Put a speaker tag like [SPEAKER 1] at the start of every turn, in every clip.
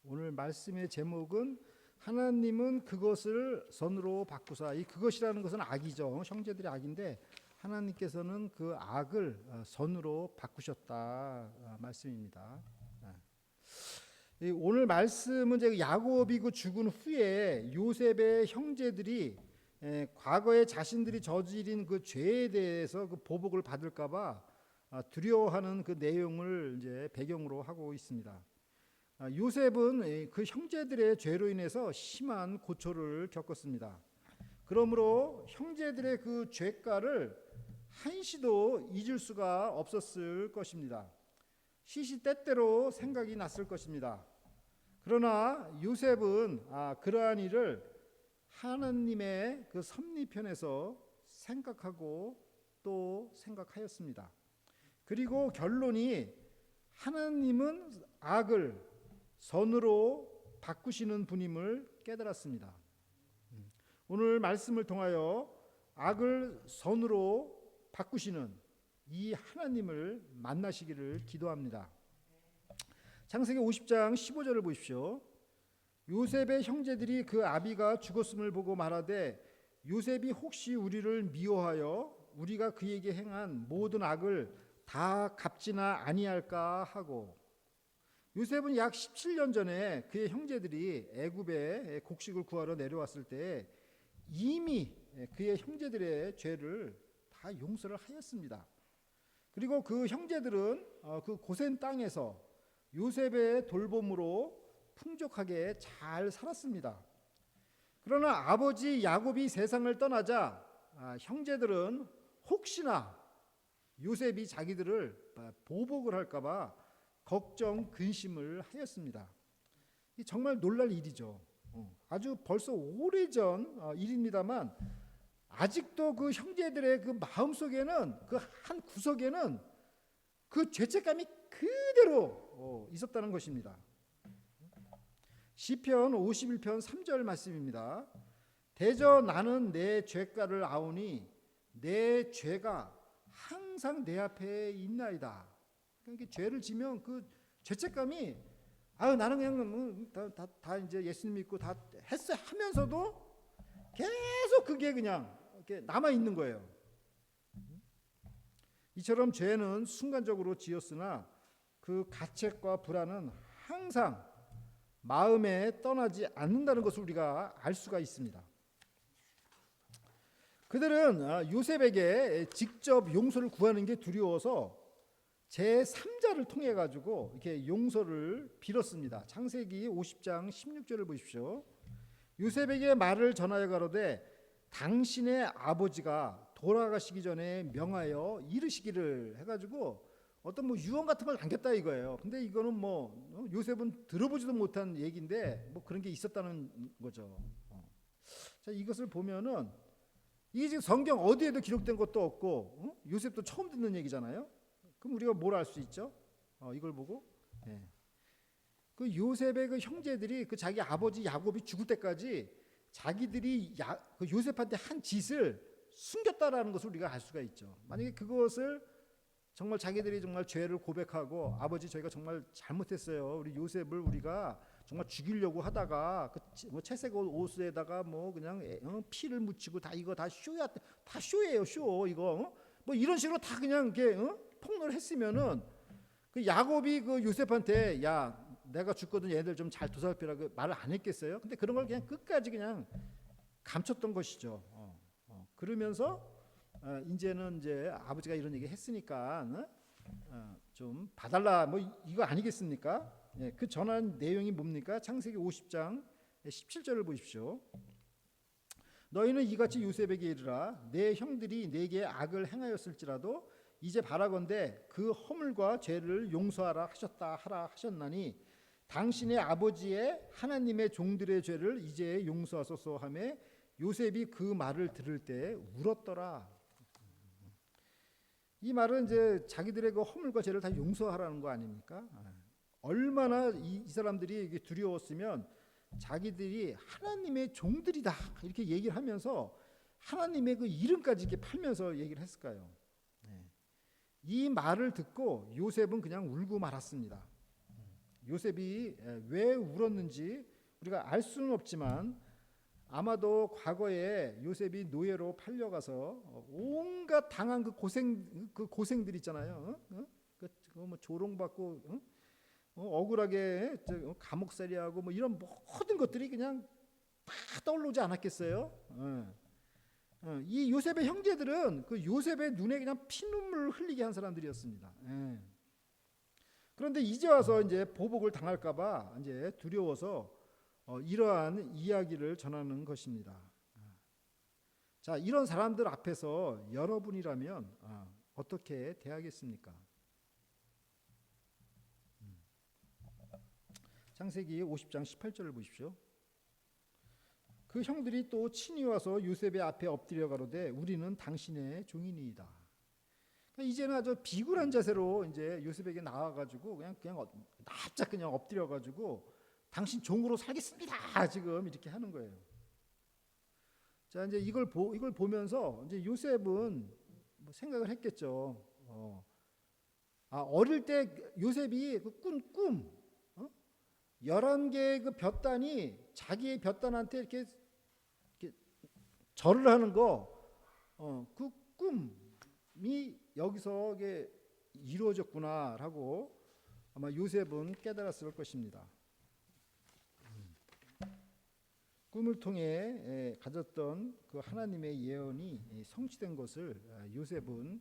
[SPEAKER 1] 오늘 말씀의 제목은 하나님은 그것을 선으로 바꾸사. 이 그것이라는 것은 악이죠. 형제들이 악인데 하나님께서는 그 악을 선으로 바꾸셨다 말씀입니다. 오늘 말씀은 야곱이 죽은 후에 요셉의 형제들이 과거에 자신들이 저지른 그 죄에 대해서 그 보복을 받을까봐 두려워하는 그 내용을 이제 배경으로 하고 있습니다. 요셉은 그 형제들의 죄로 인해서 심한 고초를 겪었습니다. 그러므로 형제들의 그 죄가를 한시도 잊을 수가 없었을 것입니다. 시시때때로 생각이 났을 것입니다. 그러나 요셉은 그러한 일을 하나님의 그 섭리편에서 생각하고 또 생각하였습니다. 그리고 결론이 하나님은 악을 선으로 바꾸시는 분임을 깨달았습니다. 오늘 말씀을 통하여 악을 선으로 바꾸시는 이 하나님을 만나시기를 기도합니다. 창세기 50장 15절을 보십시오. 요셉의 형제들이 그 아비가 죽었음을 보고 말하되 요셉이 혹시 우리를 미워하여 우리가 그에게 행한 모든 악을 다 갚지나 아니할까 하고, 요셉은 약 17년 전에 그의 형제들이 애굽에 곡식을 구하러 내려왔을 때 이미 그의 형제들의 죄를 다 용서를 하였습니다. 그리고 그 형제들은 그 고센 땅에서 요셉의 돌봄으로 풍족하게 잘 살았습니다. 그러나 아버지 야곱이 세상을 떠나자 형제들은 혹시나 요셉이 자기들을 보복을 할까봐 걱정 근심을 하였습니다. 정말 놀랄 일이죠. 아주 벌써 오래전 일입니다만 아직도 그 형제들의 그 마음속에는 그 한 구석에는 그 죄책감이 그대로 있었다는 것입니다. 시편 51편 3절 말씀입니다. 대저 나는 내 죄가를 아오니 내 죄가 항상 내 앞에 있나이다. 그러니까 죄를 지면 그 죄책감이 나는 그냥 다 이제 예수님 믿고 다 했어 하면서도 계속 그게 그냥 이렇게 남아 있는 거예요. 이처럼 죄는 순간적으로 지었으나 그 가책과 불안은 항상 마음에 떠나지 않는다는 것을 우리가 알 수가 있습니다. 그들은 요셉에게 직접 용서를 구하는 게 두려워서 제3자를 통해 가지고 이렇게 용서를 빌었습니다. 창세기 50장 16절을 보십시오. 요셉에게 말을 전하여 가로되 당신의 아버지가 돌아가시기 전에 명하여 이르시기를 해가지고 어떤 유언 같은 걸 남겼다 이거예요. 근데 이거는 요셉은 들어보지도 못한 얘기인데 그런 게 있었다는 거죠. 자, 이것을 보면은 이게 지금 성경 어디에도 기록된 것도 없고 요셉도 처음 듣는 얘기잖아요. 그럼 우리가 뭘 알 수 있죠? 이걸 보고 그 요셉의 그 형제들이 그 자기 아버지 야곱이 죽을 때까지 자기들이 그 요셉한테 한 짓을 숨겼다라는 것을 우리가 알 수가 있죠. 만약에 그것을 정말 자기들이 정말 죄를 고백하고 아버지 저희가 정말 잘못했어요. 우리 요셉을 우리가 정말 죽이려고 하다가 그 채색 옷에다가 그냥 피를 묻히고 다 이거 다 쇼야, 다 쇼예요, 쇼 이거 이런 식으로 다 그냥 이렇게 폭로를 했으면은 그 야곱이 그 요셉한테 야 내가 죽거든 얘들 좀 잘 도살피라고 말을 안 했겠어요? 근데 그런 걸 그냥 끝까지 그냥 감췄던 것이죠. 그러면서 이제는 이제 아버지가 이런 얘기 했으니까 좀 봐달라 이거 아니겠습니까? 그 전한 내용이 뭡니까? 창세기 50장 17절을 보십시오. 너희는 이같이 요셉에게 이르라 내 형들이 내게 악을 행하였을지라도 이제 바라건대 그 허물과 죄를 용서하라 하셨나니 당신의 아버지의 하나님의 종들의 죄를 이제 용서하소서 하며 요셉이 그 말을 들을 때 울었더라. 이 말은 이제 자기들의 그 허물과 죄를 다 용서하라는 거 아닙니까? 얼마나 이 사람들이 두려웠으면 자기들이 하나님의 종들이다 이렇게 얘기를 하면서 하나님의 그 이름까지 이렇게 팔면서 얘기를 했을까요? 이 말을 듣고 요셉은 그냥 울고 말았습니다. 요셉이 왜 울었는지 우리가 알 수는 없지만 아마도 과거에 요셉이 노예로 팔려가서 온갖 당한 그 고생들 있잖아요. 뭐 조롱받고 억울하게 감옥살이하고 뭐 이런 모든 것들이 그냥 다 떠올르지 않았겠어요? 이 요셉의 형제들은 그 요셉의 눈에 그냥 피눈물을 흘리게 한 사람들이었습니다. 그런데 이제 와서 이제 보복을 당할까봐 이제 두려워서 이러한 이야기를 전하는 것입니다. 자, 이런 사람들 앞에서 여러분이라면 어떻게 대하겠습니까? 창세기 50장 18절을 보십시오. 그 형들이 또 친히 와서 요셉의 앞에 엎드려 가로되 우리는 당신의 종이니이다. 그러니까 이제는 아주 비굴한 자세로 이제 요셉에게 나와가지고 그냥 납작 그냥 엎드려가지고 당신 종으로 살겠습니다. 지금 이렇게 하는 거예요. 자, 이제 이걸 보면서 이제 요셉은 뭐 생각을 했겠죠. 어릴 때 요셉이 그 꿈 11개의 그 볕단이 자기의 볕단한테 이렇게 절을 하는 그 꿈이 여기서 이게 이루어졌구나라고 아마 요셉은 깨달았을 것입니다. 꿈을 통해 가졌던 그 하나님의 예언이 성취된 것을 요셉은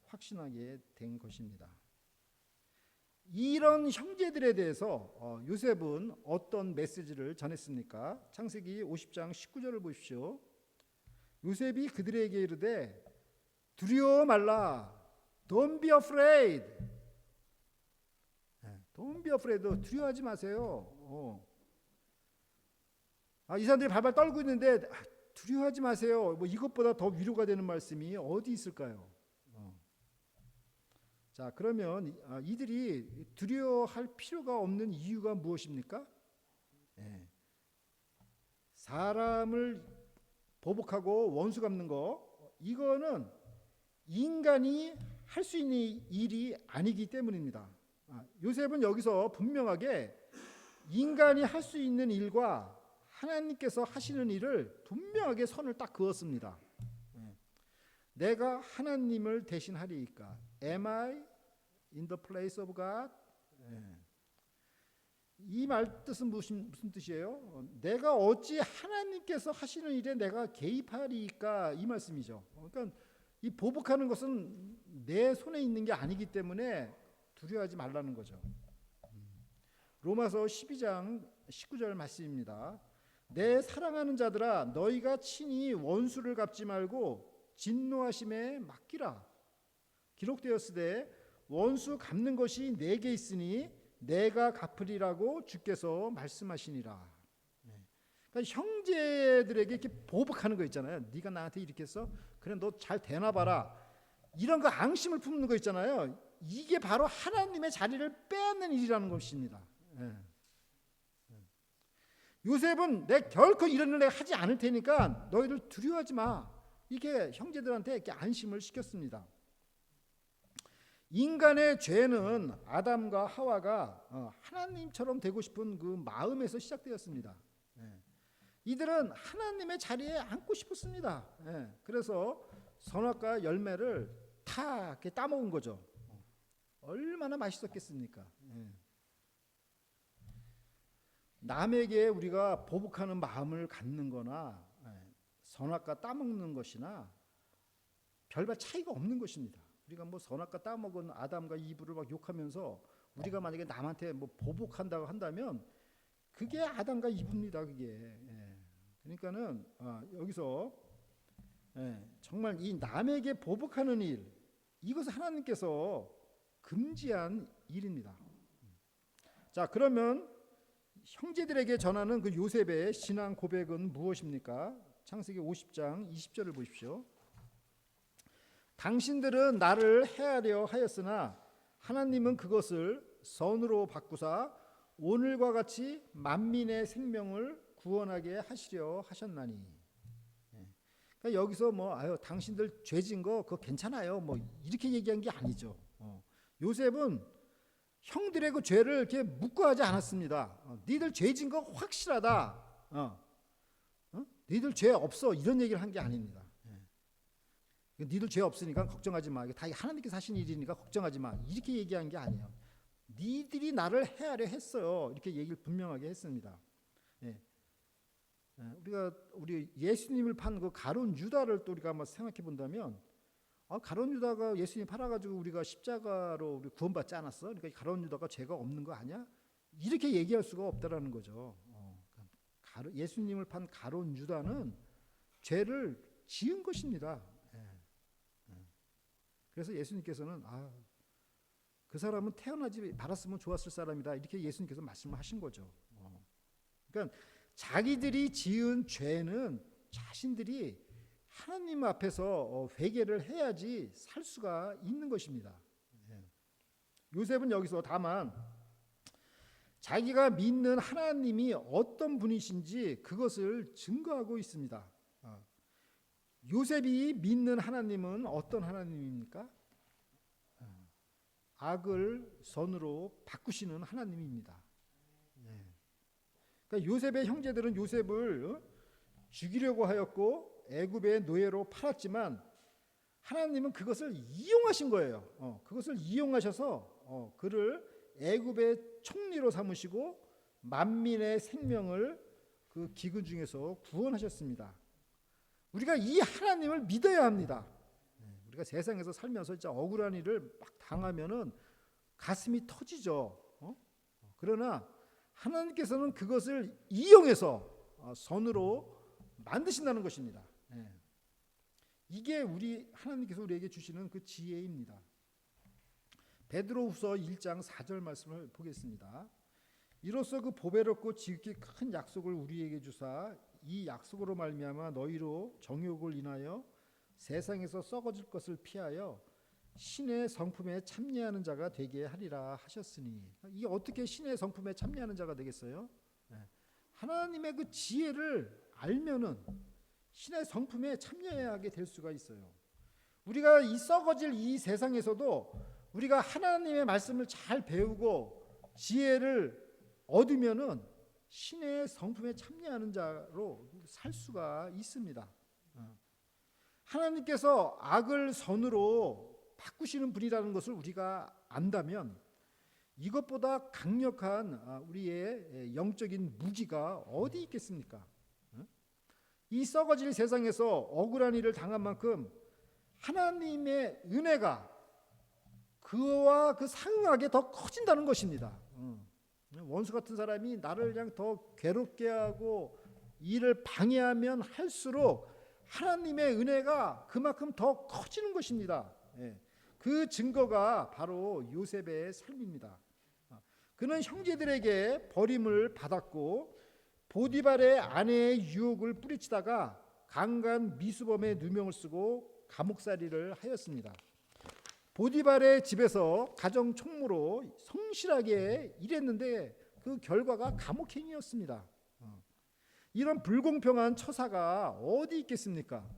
[SPEAKER 1] 확신하게 된 것입니다. 이런 형제들에 대해서 요셉은 어떤 메시지를 전했습니까? 창세기 50장 19절을 보십시오. 요셉이 그들에게 이르되 두려워 말라. Don't be afraid. Don't be afraid. 두려워하지 마세요. 이 사람들이 발발 떨고 있는데 두려워하지 마세요. 뭐 이것보다 더 위로가 되는 말씀이 어디 있을까요? 자, 그러면 이들이 두려워할 필요가 없는 이유가 무엇입니까? 사람을 보복하고 원수 갚는 거, 이거는 인간이 할 수 있는 일이 아니기 때문입니다. 요셉은 여기서 분명하게 인간이 할 수 있는 일과 하나님께서 하시는 일을 분명하게 선을 딱 그었습니다. 내가 하나님을 대신하리이까? Am I in the place of God? 이 말 뜻은 무슨 뜻이에요? 내가 어찌 하나님께서 하시는 일에 내가 개입하리이까? 이 말씀이죠. 그러니까 이 보복하는 것은 내 손에 있는 게 아니기 때문에 두려워하지 말라는 거죠. 로마서 12장 19절 말씀입니다. 내 사랑하는 자들아 너희가 친히 원수를 갚지 말고 진노하심에 맡기라. 기록되었으되 원수 갚는 것이 내게 있으니 내가 갚으리라고 주께서 말씀하시니라. 그러니까 형제들에게 이렇게 보복하는 거 있잖아요. 네가 나한테 이렇게 했어? 그래 너 잘 되나 봐라. 이런 거 앙심을 품는 거 있잖아요. 이게 바로 하나님의 자리를 빼앗는 일이라는 것입니다. 요셉은 내 결코 이런 일 내가 하지 않을 테니까 너희들 두려워하지 마. 이게 형제들한테 이렇게 안심을 시켰습니다. 인간의 죄는 아담과 하와가 하나님처럼 되고 싶은 그 마음에서 시작되었습니다. 이들은 하나님의 자리에 앉고 싶었습니다. 그래서 선악과 열매를 다 이렇게 따먹은 거죠. 얼마나 맛있었겠습니까? 남에게 우리가 보복하는 마음을 갖는 거나 선악과 따먹는 것이나 별반 차이가 없는 것입니다. 우리가 뭐 선악과 따먹은 아담과 이브를 막 욕하면서 우리가 만약에 남한테 뭐 보복한다고 한다면 그게 아담과 이브입니다. 그게. 그러니까는 여기서 정말 이 남에게 보복하는 일, 이것은 하나님께서 금지한 일입니다. 자, 그러면 형제들에게 전하는 그 요셉의 신앙 고백은 무엇입니까? 창세기 50장 20절을 보십시오. 당신들은 나를 해하려 하였으나 하나님은 그것을 선으로 바꾸사 오늘과 같이 만민의 생명을 구원하게 하시려 하셨나니. 그러니까 여기서 뭐 당신들 죄진 거 그거 괜찮아요. 뭐 이렇게 얘기한 게 아니죠. 요셉은 형들의 그 죄를 이렇게 묵과하지 않았습니다. 니들 죄 진 거 확실하다. 니들 죄 없어 이런 얘기를 한 게 아닙니다. 니들 죄 없으니까 걱정하지 마. 이게 다 하나님께서 하신 일이니까 걱정하지 마. 이렇게 얘기한 게 아니에요. 니들이 나를 해하려 했어요. 이렇게 얘기를 분명하게 했습니다. 우리 예수님을 판 그 가룟 유다를 또 우리가 한번 생각해 본다면, 가룟 유다가 예수님 팔아가지고 우리가 십자가로 우리 구원받지 않았어? 그러니까 가룟 유다가 죄가 없는 거 아니야? 이렇게 얘기할 수가 없다라는 거죠. 예수님을 판 가룟 유다는 죄를 지은 것입니다. 그래서 예수님께서는 그 사람은 태어나지 말았으면 좋았을 사람이다 이렇게 예수님께서 말씀을 하신 거죠. 그러니까 자기들이 지은 죄는 자신들이 하나님 앞에서 회개를 해야지 살 수가 있는 것입니다. 요셉은 여기서 다만 자기가 믿는 하나님이 어떤 분이신지 그것을 증거하고 있습니다. 요셉이 믿는 하나님은 어떤 하나님입니까? 악을 선으로 바꾸시는 하나님입니다. 그러니까 요셉의 형제들은 요셉을 죽이려고 하였고 애굽의 노예로 팔았지만 하나님은 그것을 이용하신 거예요. 그것을 이용하셔서 그를 애굽의 총리로 삼으시고 만민의 생명을 그 기근 중에서 구원하셨습니다. 우리가 이 하나님을 믿어야 합니다. 우리가 세상에서 살면서 진짜 억울한 일을 막 당하면은 가슴이 터지죠. 그러나 하나님께서는 그것을 이용해서 선으로 만드신다는 것입니다. 이게 우리 하나님께서 우리에게 주시는 그 지혜입니다. 베드로후서 1장 4절 말씀을 보겠습니다. 이로써 그 보배롭고 지극히 큰 약속을 우리에게 주사 이 약속으로 말미암아 너희로 정욕을 인하여 세상에서 썩어질 것을 피하여 신의 성품에 참여하는 자가 되게 하리라 하셨으니, 이게 어떻게 신의 성품에 참여하는 자가 되겠어요? 하나님의 그 지혜를 알면은 신의 성품에 참여하게 될 수가 있어요. 우리가 이 썩어질 이 세상에서도 우리가 하나님의 말씀을 잘 배우고 지혜를 얻으면은 신의 성품에 참여하는 자로 살 수가 있습니다. 하나님께서 악을 선으로 바꾸시는 분이라는 것을 우리가 안다면 이것보다 강력한 우리의 영적인 무기가 어디 있겠습니까? 이 썩어질 세상에서 억울한 일을 당한 만큼 하나님의 은혜가 그와 그 상응하게 더 커진다는 것입니다. 원수 같은 사람이 나를 그냥 더 괴롭게 하고 일을 방해하면 할수록 하나님의 은혜가 그만큼 더 커지는 것입니다. 그 증거가 바로 요셉의 삶입니다. 그는 형제들에게 버림을 받았고 보디발의 아내의 유혹을 뿌리치다가 강간 미수범의 누명을 쓰고 감옥살이를 하였습니다. 보디발의 집에서 가정 총무로 성실하게 일했는데 그 결과가 감옥행이었습니다. 이런 불공평한 처사가 어디 있겠습니까?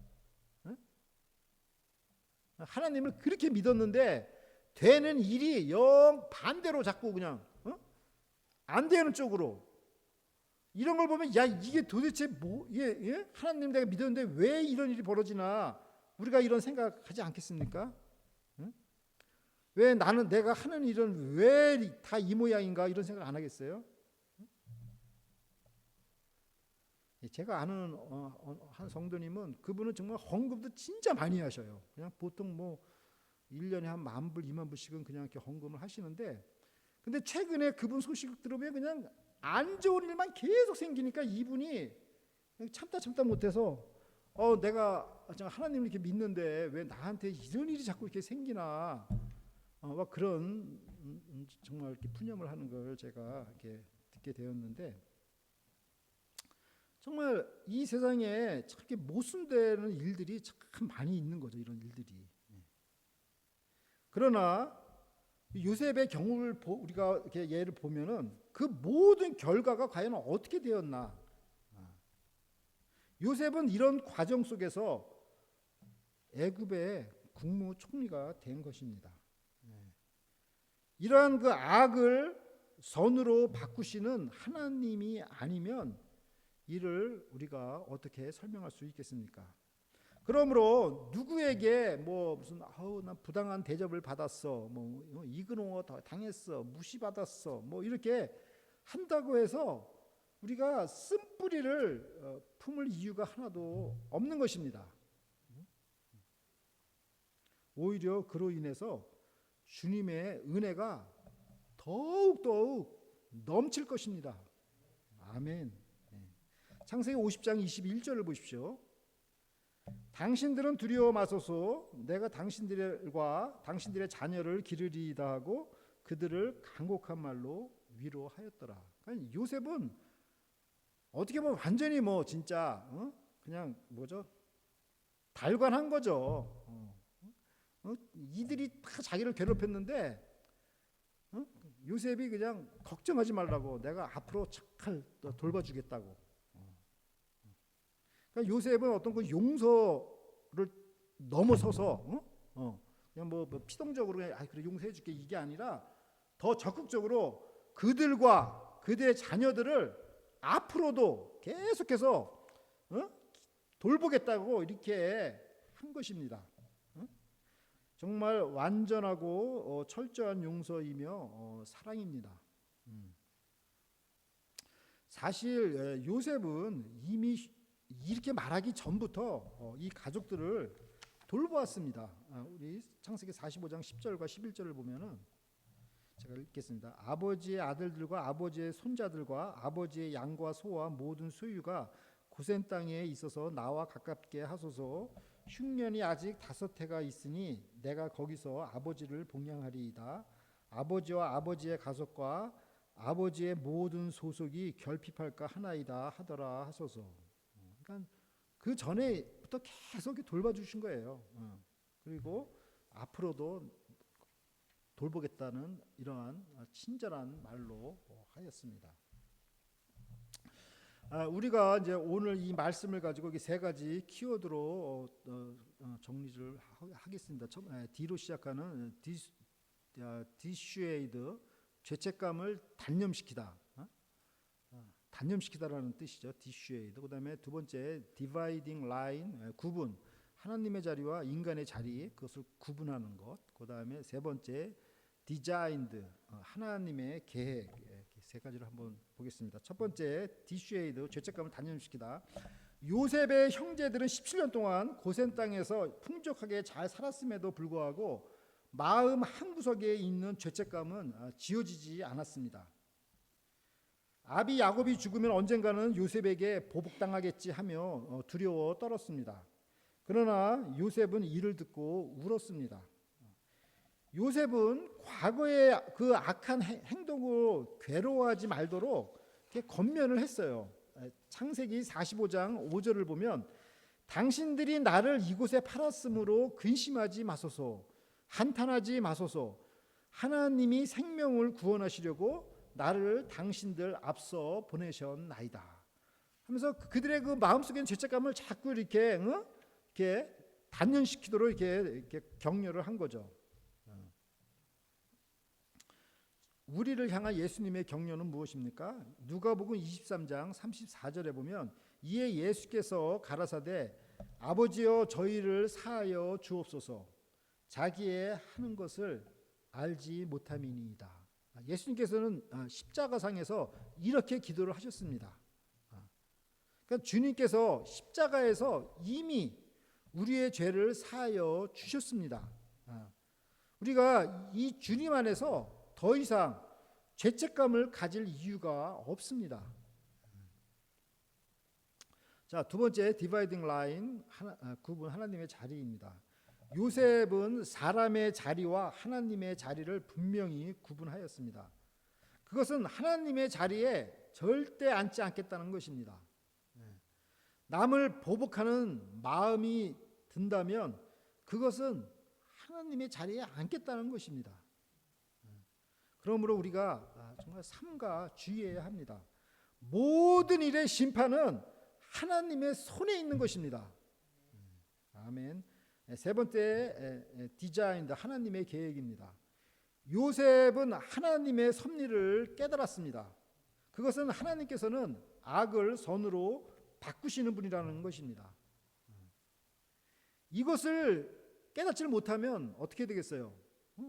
[SPEAKER 1] 하나님을 그렇게 믿었는데 되는 일이 영 반대로 자꾸 그냥 안 되는 쪽으로, 이런 걸 보면 야 이게 도대체 뭐 하나님 내가 믿었는데 왜 이런 일이 벌어지나 우리가 이런 생각하지 않겠습니까? 왜 나는 내가 하는 일은 왜 다 이 모양인가 이런 생각 안 하겠어요? 제가 아는 한 성도님은 그분은 정말 헌금도 진짜 많이 하셔요. 그냥 보통 뭐 1년에 한 10,000불, 20,000불씩은 그냥 이렇게 헌금을 하시는데, 근데 최근에 그분 소식 들으면 그냥 안 좋은 일만 계속 생기니까 이분이 참다 못해서 내가 하나님을 이렇게 믿는데 왜 나한테 이런 일이 자꾸 이렇게 생기나 막 그런 정말 이렇게 푸념을 하는 걸 제가 이렇게 듣게 되었는데, 정말 이 세상에 저렇게 모순되는 일들이 참 많이 있는 거죠. 이런 일들이. 그러나 요셉의 경우를 우리가 이렇게 예를 보면은 그 모든 결과가 과연 어떻게 되었나? 요셉은 이런 과정 속에서 애굽의 국무총리가 된 것입니다. 이러한 그 악을 선으로 바꾸시는 하나님이 아니면 이를 우리가 어떻게 설명할 수 있겠습니까? 그러므로 누구에게 뭐 무슨 난 부당한 대접을 받았어, 뭐 이근호 당했어, 무시받았어, 뭐 이렇게 한다고 해서 우리가 쓴뿌리를 품을 이유가 하나도 없는 것입니다. 오히려 그로 인해서 주님의 은혜가 더욱 넘칠 것입니다. 아멘. 창세기 50장 21절을 보십시오. 당신들은 두려워 마소서. 내가 당신들과 당신들의 자녀를 기르리이다 하고 그들을 간곡한 말로 위로하였더라. 그러니까 요셉은 어떻게 보면 완전히 뭐 진짜 그냥 뭐죠? 달관한 거죠. 이들이 다 자기를 괴롭혔는데 요셉이 그냥 걱정하지 말라고, 내가 앞으로 잘 돌봐주겠다고. 그러니까 요셉은 어떤 그 용서를 넘어서서 그냥 뭐 피동적으로 그래 용서해줄게 이게 아니라 더 적극적으로 그들과 그들의 자녀들을 앞으로도 계속해서 돌보겠다고 이렇게 한 것입니다. 정말 완전하고 철저한 용서이며 사랑입니다. 사실 요셉은 이미 이렇게 말하기 전부터 이 가족들을 돌보았습니다. 우리 창세기 45장 10절과 11절을 보면은 제가 읽겠습니다. 아버지의 아들들과 아버지의 손자들과 아버지의 양과 소와 모든 소유가 고센 땅에 있어서 나와 가깝게 하소서. 흉년이 아직 5해가 있으니 내가 거기서 아버지를 봉양하리이다. 아버지와 아버지의 가족과 아버지의 모든 소속이 결핍할까 하나이다 하더라 하소서. 그러니까 그 전에부터 계속 돌봐주신 거예요. 그리고 앞으로도 돌보겠다는 이러한 친절한 말로 하였습니다. 우리가 이제 오늘 이 말씀을 가지고 세 가지 키워드로 정리를 하겠습니다. D로 시작하는 dissuade, 죄책감을 단념시키다. 단념시키다라는 뜻이죠. dissuade. 그다음에 두 번째 dividing line, 구분. 하나님의 자리와 인간의 자리, 그것을 구분하는 것. 그다음에 세 번째 designed, 하나님의 계획. 세 가지를 한번 보겠습니다. 첫 번째 dissuade, 죄책감을 단념시키다. 요셉의 형제들은 17년 동안 고센 땅에서 풍족하게 잘 살았음에도 불구하고 마음 한구석에 있는 죄책감은 지워지지 않았습니다. 아비 야곱이 죽으면 언젠가는 요셉에게 보복당하겠지 하며 두려워 떨었습니다. 그러나 요셉은 이를 듣고 울었습니다. 요셉은 과거의 그 악한 행동으로 괴로워하지 말도록 권면을 했어요. 창세기 45장 5절을 보면 당신들이 나를 이곳에 팔았으므로 근심하지 마소서, 한탄하지 마소서. 하나님이 생명을 구원하시려고 나를 당신들 앞서 보내셨나이다 하면서 그들의 그 마음속에 죄책감을 자꾸 이렇게 단련시키도록 이렇게 격려를 한 거죠. 우리를 향한 예수님의 격려는 무엇입니까? 누가복음 23장 34절에 보면 이에 예수께서 가라사대 아버지여 저희를 사하여 주옵소서, 자기의 하는 것을 알지 못함이니이다. 예수님께서는 십자가상에서 이렇게 기도를 하셨습니다. 그러니까 주님께서 십자가에서 이미 우리의 죄를 사하여 주셨습니다. 우리가 이 주님 안에서 더 이상 죄책감을 가질 이유가 없습니다. 자, 두 번째 디바이딩 라인, 구분, 하나님의 자리입니다. 요셉은 사람의 자리와 하나님의 자리를 분명히 구분하였습니다. 그것은 하나님의 자리에 절대 앉지 않겠다는 것입니다. 남을 보복하는 마음이 든다면 그것은 하나님의 자리에 앉겠다는 것입니다. 그러므로 우리가 정말 삼가 주의해야 합니다. 모든 일의 심판은 하나님의 손에 있는 것입니다. 아멘. 세 번째 디자인, 하나님의 계획입니다. 요셉은 하나님의 섭리를 깨달았습니다. 그것은 하나님께서는 악을 선으로 바꾸시는 분이라는 것입니다. 이것을 깨닫지를 못하면 어떻게 되겠어요?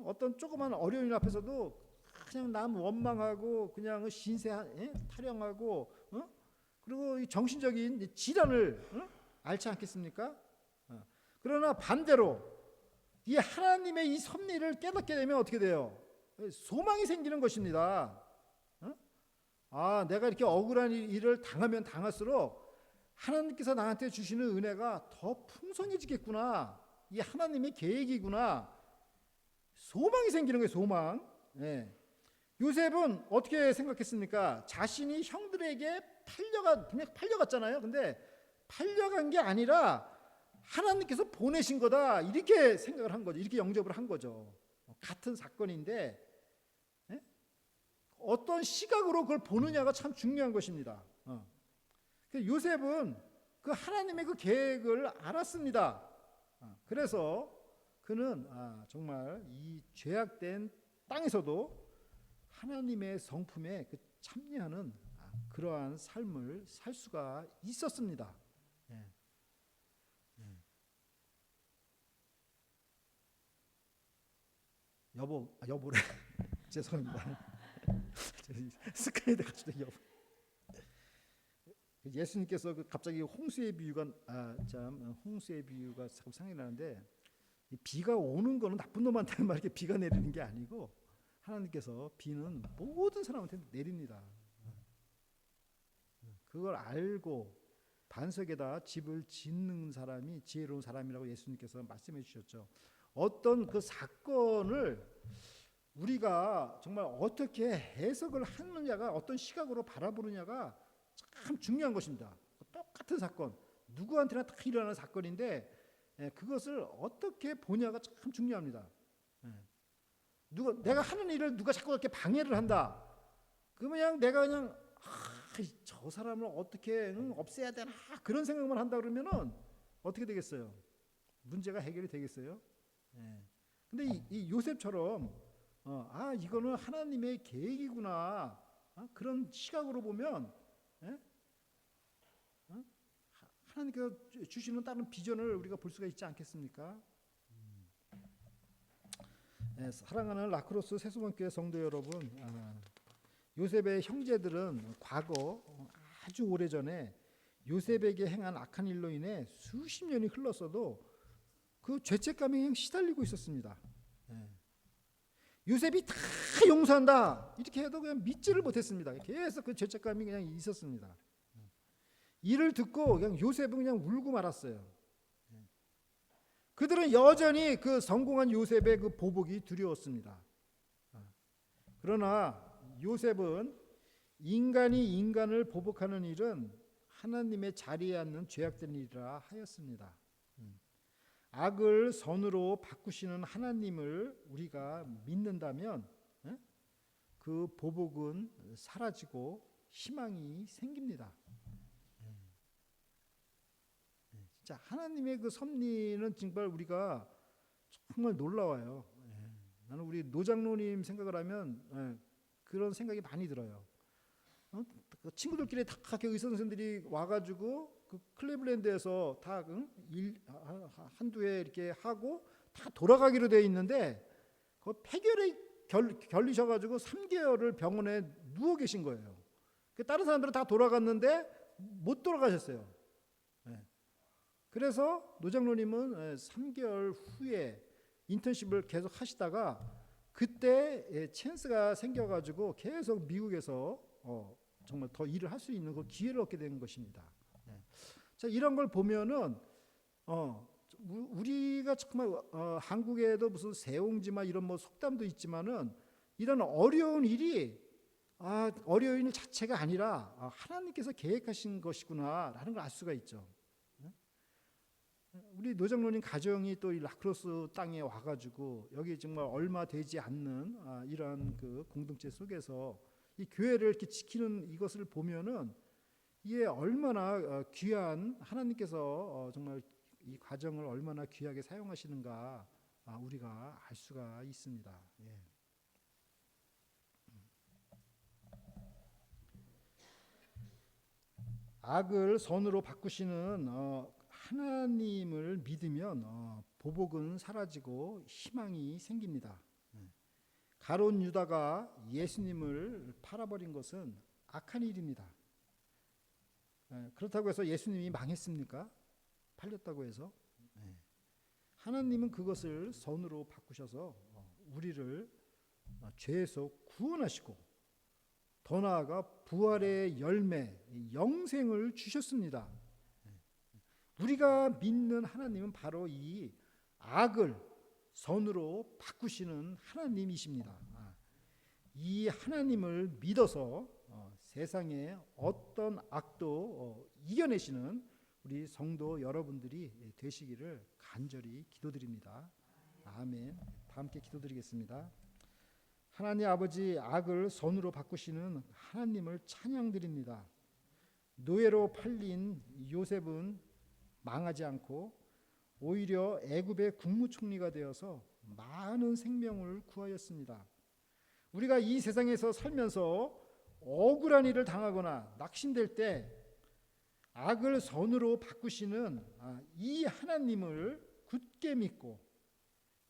[SPEAKER 1] 어떤 조그만 어려움 앞에서도 그냥 남 원망하고 그냥 신세 타령하고 그리고 이 정신적인 질환을 앓지 않겠습니까? 그러나 반대로 이 하나님의 이 섭리를 깨닫게 되면 어떻게 돼요? 소망이 생기는 것입니다. 아, 내가 이렇게 억울한 일을 당하면 당할수록 하나님께서 나한테 주시는 은혜가 더 풍성해지겠구나. 이 하나님의 계획이구나. 소망이 생기는 거예요. 소망. 네. 요셉은 어떻게 생각했습니까? 자신이 형들에게 팔려갔잖아요. 근데 팔려간 게 아니라 하나님께서 보내신 거다. 이렇게 생각을 한 거죠. 이렇게 영접을 한 거죠. 같은 사건인데 어떤 시각으로 그걸 보느냐가 참 중요한 것입니다. 요셉은 그 하나님의 그 계획을 알았습니다. 그래서 그는 정말 이 죄악된 땅에서도 하나님의 성품에 그 참여하는 그러한 삶을 살 수가 있었습니다. 여보래. 죄송합니다. 습관이 돼가지고 여보. 예수님께서 갑자기 홍수의 비유가 홍수의 비유가 자꾸 생각이 나는데 비가 오는 거는 나쁜 놈한테만 이렇게 비가 내리는 게 아니고 하나님께서 비는 모든 사람한테 내립니다. 그걸 알고 반석에다 집을 짓는 사람이 지혜로운 사람이라고 예수님께서 말씀해 주셨죠. 어떤 그 사건을 우리가 정말 어떻게 해석을 하느냐가 어떤 시각으로 바라보느냐가 참 중요한 것입니다. 똑같은 사건, 누구한테나 다 일어나는 사건인데 그것을 어떻게 보냐가 참 중요합니다. 내가 하는 일을 누가 자꾸 이렇게 방해를 한다. 그러면 내가 저 사람을 어떻게 없애야 되나 그런 생각만 한다 그러면은 어떻게 되겠어요? 문제가 해결이 되겠어요? 근데 이 요셉처럼 이거는 하나님의 계획이구나. 그런 시각으로 보면 하나님께서 주시는 다른 비전을 우리가 볼 수가 있지 않겠습니까? 사랑하는 라크로스 세수문교회 성도 여러분, 요셉의 형제들은 과거 아주 오래전에 요셉에게 행한 악한 일로 인해 수십 년이 흘렀어도 그 죄책감에 그냥 시달리고 있었습니다. 요셉이 다 용서한다 이렇게 해도 그냥 믿지를 못했습니다. 계속 그 죄책감이 그냥 있었습니다. 이를 듣고 그냥 요셉은 그냥 울고 말았어요. 그들은 여전히 그 성공한 요셉의 그 보복이 두려웠습니다. 그러나 요셉은 인간이 인간을 보복하는 일은 하나님의 자리에 앉는 죄악된 일이라 하였습니다. 악을 선으로 바꾸시는 하나님을 우리가 믿는다면 그 보복은 사라지고 희망이 생깁니다. 진짜 하나님의 그 섭리는 정말 우리가 정말 놀라워요. 나는 우리 노장로님 생각을 하면 그런 생각이 많이 들어요. 친구들끼리 다 의사 선생들이 와가지고 그 클리블랜드에서 다 한두 해 이렇게 하고 다 돌아가기로 돼 있는데 그 폐결이 결리셔가지고 3개월을 병원에 누워 계신 거예요. 다른 사람들은 다 돌아갔는데 못 돌아가셨어요. 그래서 노장로님은 3개월 후에 인턴십을 계속 하시다가 그때 찬스가 생겨가지고 계속 미국에서 정말 더 일을 할 수 있는 그 기회를 얻게 된 것입니다. 자, 이런 걸 보면은 우리가 정말 한국에도 무슨 세옹지마 이런 뭐 속담도 있지만은 이런 어려운 일이 어려운 일 자체가 아니라 하나님께서 계획하신 것이구나라는 걸 알 수가 있죠. 우리 노장로님 가정이 또 이 라크로스 땅에 와가지고 여기 정말 얼마 되지 않는 이러한 그 공동체 속에서 이 교회를 이렇게 지키는 이것을 보면은 이게 얼마나 귀한 하나님께서 정말 이 과정을 얼마나 귀하게 사용하시는가 우리가 알 수가 있습니다. 악을 선으로 바꾸시는 하나님을 믿으면 보복은 사라지고 희망이 생깁니다. 가룟 유다가 예수님을 팔아버린 것은 악한 일입니다. 그렇다고 해서 예수님이 망했습니까? 팔렸다고 해서? 하나님은 그것을 선으로 바꾸셔서 우리를 죄에서 구원하시고 더 나아가 부활의 열매, 영생을 주셨습니다. 우리가 믿는 하나님은 바로 이 악을 선으로 바꾸시는 하나님이십니다. 이 하나님을 믿어서 세상의 어떤 악도 이겨내시는 우리 성도 여러분들이 되시기를 간절히 기도드립니다. 아멘. 다 함께 기도드리겠습니다. 하나님 아버지, 악을 선으로 바꾸시는 하나님을 찬양드립니다. 노예로 팔린 요셉은 망하지 않고 오히려 애굽의 국무총리가 되어서 많은 생명을 구하였습니다. 우리가 이 세상에서 살면서 억울한 일을 당하거나 낙심될 때 악을 선으로 바꾸시는 이 하나님을 굳게 믿고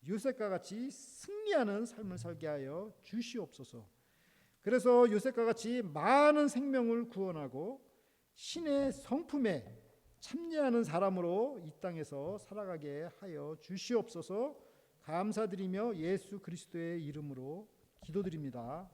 [SPEAKER 1] 요셉과 같이 승리하는 삶을 살게 하여 주시옵소서. 그래서 요셉과 같이 많은 생명을 구원하고 신의 성품에 참여하는 사람으로 이 땅에서 살아가게 하여 주시옵소서. 감사드리며 예수 그리스도의 이름으로 기도드립니다.